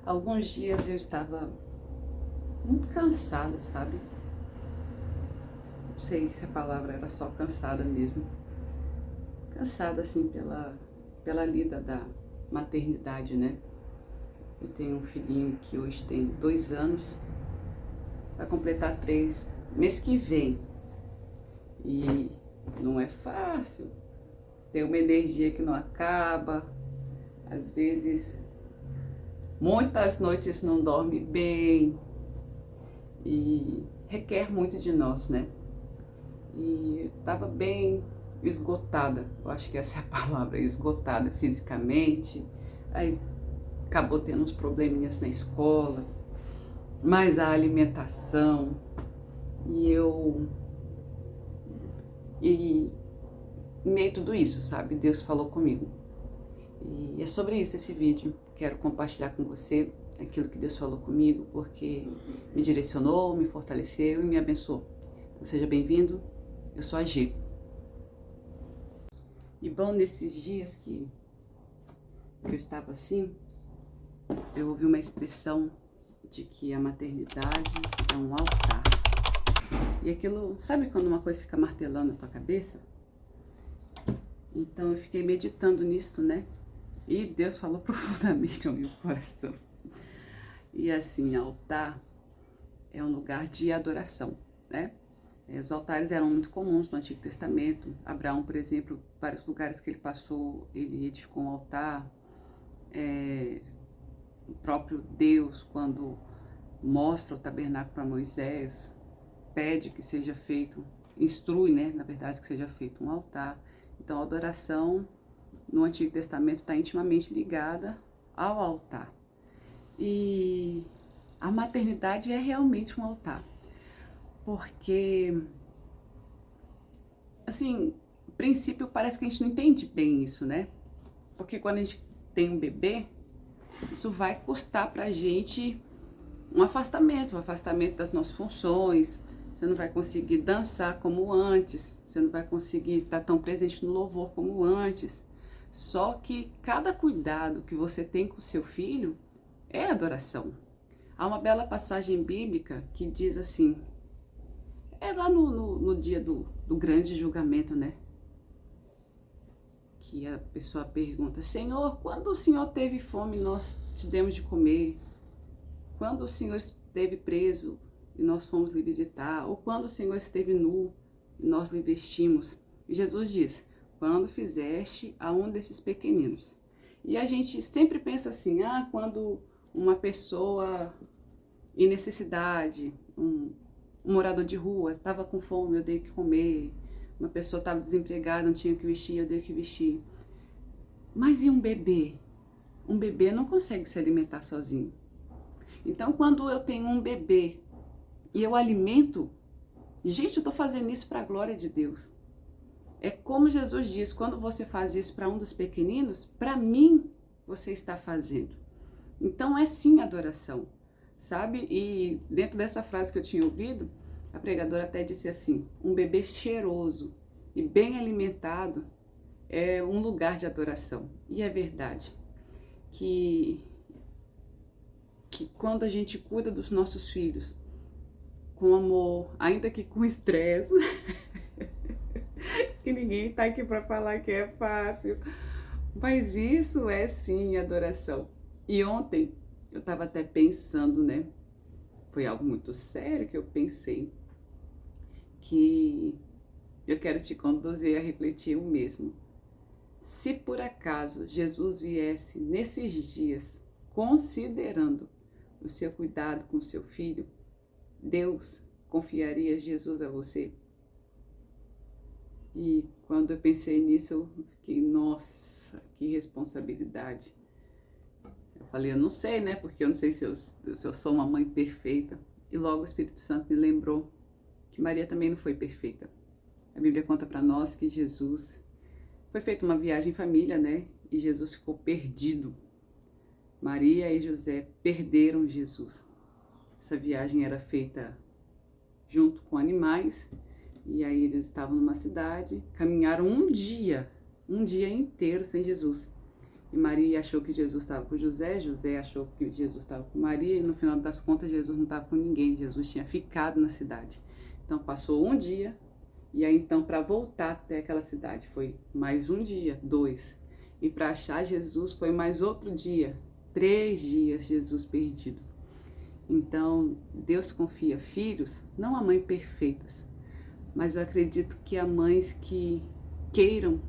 Alguns dias eu estava muito cansada, sabe? Não sei se a palavra era só cansada mesmo. Cansada, assim, pela lida da maternidade, né? Eu tenho um filhinho que hoje tem 2 anos, vai completar 3 mês que vem. E não é fácil. Tem uma energia que não acaba. Às vezes, muitas noites não dorme bem. E requer muito de nós, né? E estava bem esgotada, eu acho que essa é a palavra, esgotada fisicamente. Aí acabou tendo uns probleminhas na escola, mas a alimentação, e eu. E em meio a tudo isso, sabe? Deus falou comigo. E é sobre isso esse vídeo. Quero compartilhar com você aquilo que Deus falou comigo, porque me direcionou, me fortaleceu e me abençoou. Então seja bem-vindo, eu sou a G. E bom, nesses dias que eu estava assim, eu ouvi uma expressão de que a maternidade é um altar. E aquilo, sabe quando uma coisa fica martelando na tua cabeça? Então eu fiquei meditando nisso, né? E Deus falou profundamente ao meu coração. E assim, altar é um lugar de adoração, né? Os altares eram muito comuns no Antigo Testamento. Abraão, por exemplo, vários lugares que ele passou, ele edificou um altar. O próprio Deus, quando mostra o tabernáculo para Moisés, pede que seja feito, instrui, né, na verdade, que seja feito um altar. Então, a adoração no Antigo Testamento está intimamente ligada ao altar. E a maternidade é realmente um altar, porque, assim, a princípio parece que a gente não entende bem isso, né? Porque quando a gente tem um bebê, isso vai custar pra gente um afastamento das nossas funções. Você não vai conseguir dançar como antes, você não vai conseguir estar tão presente no louvor como antes. Só que cada cuidado que você tem com o seu filho é adoração. Há uma bela passagem bíblica que diz assim, é lá no dia do grande julgamento, né? Que a pessoa pergunta, Senhor, quando o Senhor teve fome nós te demos de comer? Quando o Senhor esteve preso e nós fomos lhe visitar? Ou quando o Senhor esteve nu e nós lhe vestimos? E Jesus diz, quando fizeste a um desses pequeninos. E a gente sempre pensa assim, quando uma pessoa em necessidade, um morador de rua, estava com fome, eu dei que comer. Uma pessoa estava desempregada, não tinha o que vestir, eu dei o que vestir. Mas e um bebê? Um bebê não consegue se alimentar sozinho. Então, quando eu tenho um bebê e eu alimento, gente, eu estou fazendo isso para a glória de Deus. É como Jesus diz, quando você faz isso para um dos pequeninos, para mim você está fazendo. Então é sim adoração, sabe? E dentro dessa frase que eu tinha ouvido, a pregadora até disse assim, um bebê cheiroso e bem alimentado é um lugar de adoração. E é verdade que quando a gente cuida dos nossos filhos com amor, ainda que com estresse, e ninguém tá aqui para falar que é fácil, mas isso é sim adoração. E ontem eu estava até pensando, né? Foi algo muito sério que eu pensei, que eu quero te conduzir a refletir o mesmo. Se por acaso Jesus viesse nesses dias, considerando o seu cuidado com o seu filho, Deus confiaria Jesus a você? E quando eu pensei nisso, eu fiquei, nossa, que responsabilidade. Eu falei, eu não sei, né? Porque eu não sei se eu sou uma mãe perfeita. E logo o Espírito Santo me lembrou que Maria também não foi perfeita. A Bíblia conta para nós que Jesus foi feita uma viagem em família, né? E Jesus ficou perdido. Maria e José perderam Jesus. Essa viagem era feita junto com animais. E aí eles estavam numa cidade, caminharam um dia inteiro sem Jesus. E Maria achou que Jesus estava com José, José achou que Jesus estava com Maria, e no final das contas Jesus não estava com ninguém, Jesus tinha ficado na cidade. Então passou um dia, e aí então para voltar até aquela cidade foi mais um dia, 2. E para achar Jesus foi mais outro dia, 3 dias Jesus perdido. Então Deus confia filhos, não a mães perfeitas, mas eu acredito que há mães que queiram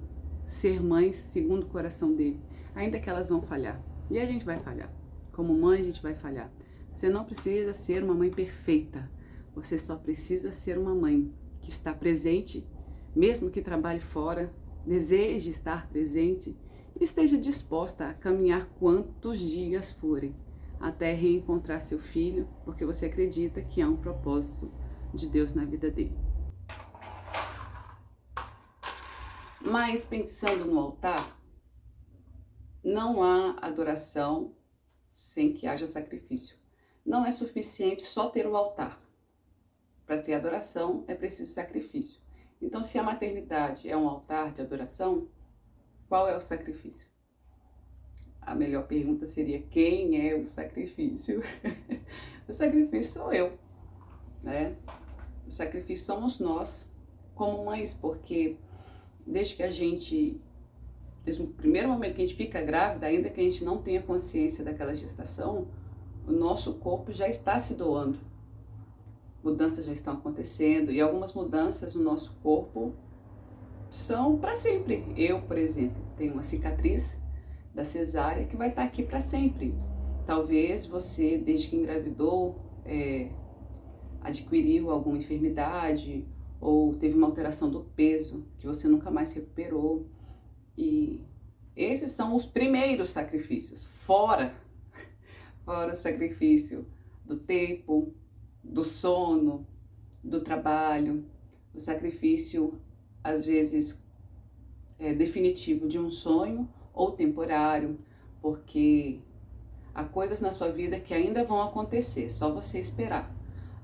ser mães segundo o coração dele, ainda que elas vão falhar. E a gente vai falhar. Como mãe, a gente vai falhar. Você não precisa ser uma mãe perfeita. Você só precisa ser uma mãe que está presente, mesmo que trabalhe fora, deseje estar presente e esteja disposta a caminhar quantos dias forem até reencontrar seu filho, porque você acredita que há um propósito de Deus na vida dele. Mas pensando no altar, não há adoração sem que haja sacrifício. Não é suficiente só ter o altar. Para ter adoração é preciso sacrifício. Então, se a maternidade é um altar de adoração, qual é o sacrifício? A melhor pergunta seria: quem é o sacrifício? O sacrifício sou eu, né? O sacrifício somos nós, como mães, porque desde o primeiro momento que a gente fica grávida, ainda que a gente não tenha consciência daquela gestação, o nosso corpo já está se doando. Mudanças já estão acontecendo e algumas mudanças no nosso corpo são para sempre. Eu, por exemplo, tenho uma cicatriz da cesárea que vai estar aqui para sempre. Talvez você, desde que engravidou, adquiriu alguma enfermidade ou teve uma alteração do peso que você nunca mais recuperou. E esses são os primeiros sacrifícios, fora o sacrifício do tempo, do sono, do trabalho, o sacrifício, às vezes, definitivo de um sonho ou temporário, porque há coisas na sua vida que ainda vão acontecer, só você esperar.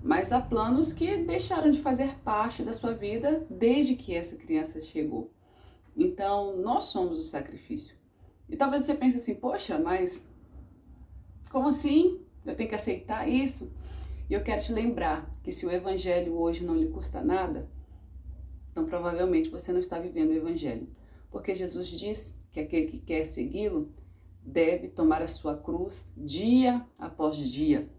Mas há planos que deixaram de fazer parte da sua vida desde que essa criança chegou. Então, nós somos o sacrifício. E talvez você pense assim: poxa, mas como assim? Eu tenho que aceitar isso? E eu quero te lembrar que se o evangelho hoje não lhe custa nada, então provavelmente você não está vivendo o evangelho. Porque Jesus diz que aquele que quer segui-lo deve tomar a sua cruz dia após dia.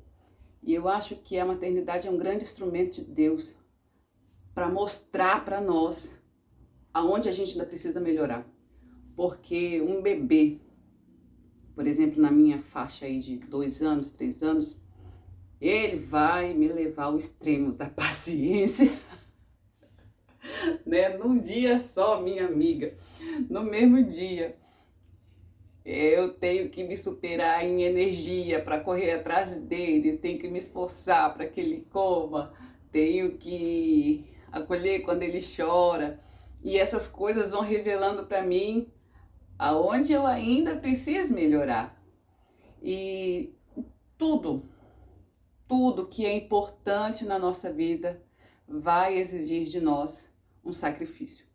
E eu acho que a maternidade é um grande instrumento de Deus para mostrar para nós aonde a gente ainda precisa melhorar. Porque um bebê, por exemplo, na minha faixa aí de 2 anos, 3 anos, ele vai me levar ao extremo da paciência, né? Num dia só, minha amiga, no mesmo dia. Eu tenho que me superar em energia para correr atrás dele, tenho que me esforçar para que ele coma, tenho que acolher quando ele chora. E essas coisas vão revelando para mim aonde eu ainda preciso melhorar. E tudo que é importante na nossa vida vai exigir de nós um sacrifício.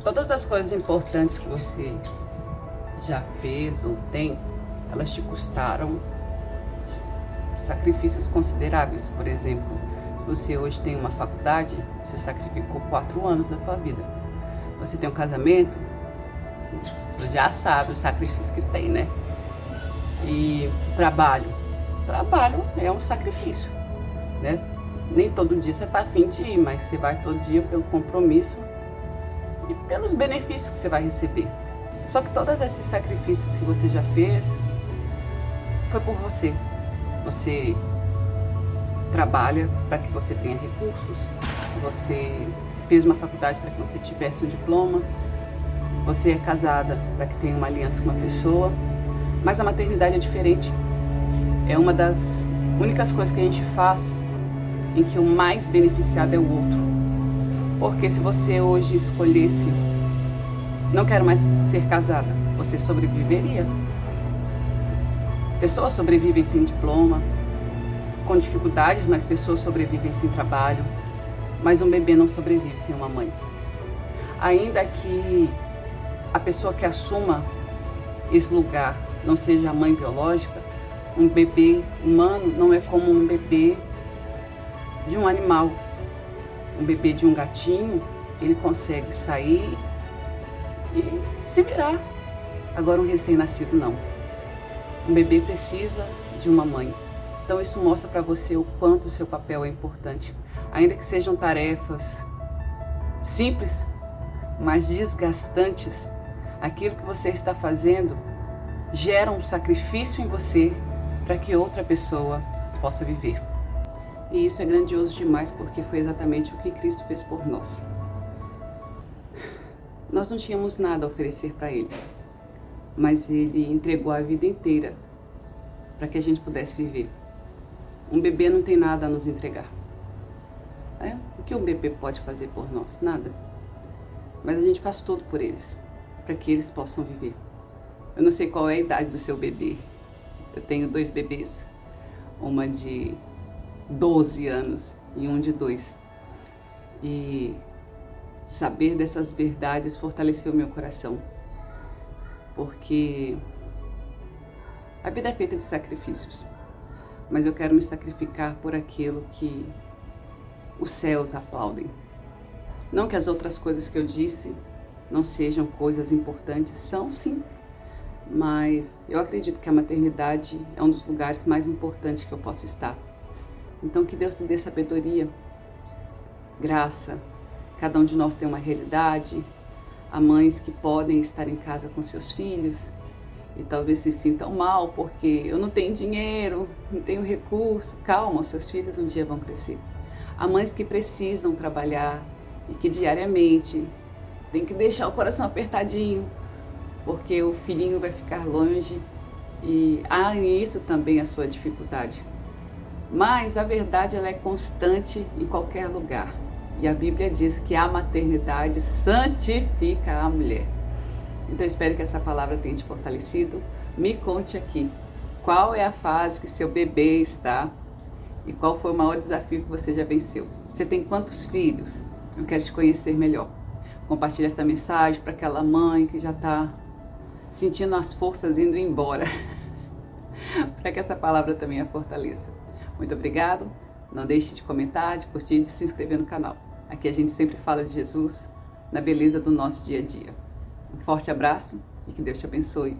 Todas as coisas importantes que você já fez ou tem, elas te custaram sacrifícios consideráveis. Por exemplo, se você hoje tem uma faculdade, você sacrificou 4 anos da tua vida. Você tem um casamento, você já sabe o sacrifício que tem, né? E trabalho é um sacrifício, né? Nem todo dia você tá afim de ir, mas você vai todo dia pelo compromisso e pelos benefícios que você vai receber. Só que todos esses sacrifícios que você já fez foi por você. Você trabalha para que você tenha recursos, você fez uma faculdade para que você tivesse um diploma, você é casada para que tenha uma aliança com uma pessoa, mas a maternidade é diferente. É uma das únicas coisas que a gente faz em que o mais beneficiado é o outro. Porque se você hoje escolhesse, não quero mais ser casada, você sobreviveria. Pessoas sobrevivem sem diploma, com dificuldades, mas pessoas sobrevivem sem trabalho. Mas um bebê não sobrevive sem uma mãe. Ainda que a pessoa que assuma esse lugar não seja a mãe biológica, um bebê humano não é como um bebê de um animal. Um bebê de um gatinho, ele consegue sair e se virar. Agora um recém-nascido não. Um bebê precisa de uma mãe. Então isso mostra para você o quanto o seu papel é importante. Ainda que sejam tarefas simples, mas desgastantes, aquilo que você está fazendo gera um sacrifício em você para que outra pessoa possa viver. E isso é grandioso demais, porque foi exatamente o que Cristo fez por nós. Nós não tínhamos nada a oferecer para Ele, mas Ele entregou a vida inteira para que a gente pudesse viver. Um bebê não tem nada a nos entregar. O que um bebê pode fazer por nós? Nada. Mas a gente faz tudo por eles, para que eles possam viver. Eu não sei qual é a idade do seu bebê. Eu tenho 2 bebês, uma de 12 anos e um de 2. E saber dessas verdades fortaleceu meu coração, porque a vida é feita de sacrifícios, mas eu quero me sacrificar por aquilo que os céus aplaudem. Não que as outras coisas que eu disse não sejam coisas importantes, são sim, mas eu acredito que a maternidade é um dos lugares mais importantes que eu possa estar. Então que Deus te dê sabedoria, graça. Cada um de nós tem uma realidade. Há mães que podem estar em casa com seus filhos e talvez se sintam mal porque eu não tenho dinheiro, não tenho recurso. Calma, os seus filhos um dia vão crescer. Há mães que precisam trabalhar e que diariamente tem que deixar o coração apertadinho porque o filhinho vai ficar longe e há nisso também a sua dificuldade. Mas a verdade ela é constante em qualquer lugar. E a Bíblia diz que a maternidade santifica a mulher. Então eu espero que essa palavra tenha te fortalecido. Me conte aqui, qual é a fase que seu bebê está e qual foi o maior desafio que você já venceu. Você tem quantos filhos? Eu quero te conhecer melhor. Compartilhe essa mensagem para aquela mãe que já está sentindo as forças indo embora. Para que essa palavra também a fortaleça. Muito obrigado. Não deixe de comentar, de curtir e de se inscrever no canal. Aqui a gente sempre fala de Jesus na beleza do nosso dia a dia. Um forte abraço e que Deus te abençoe.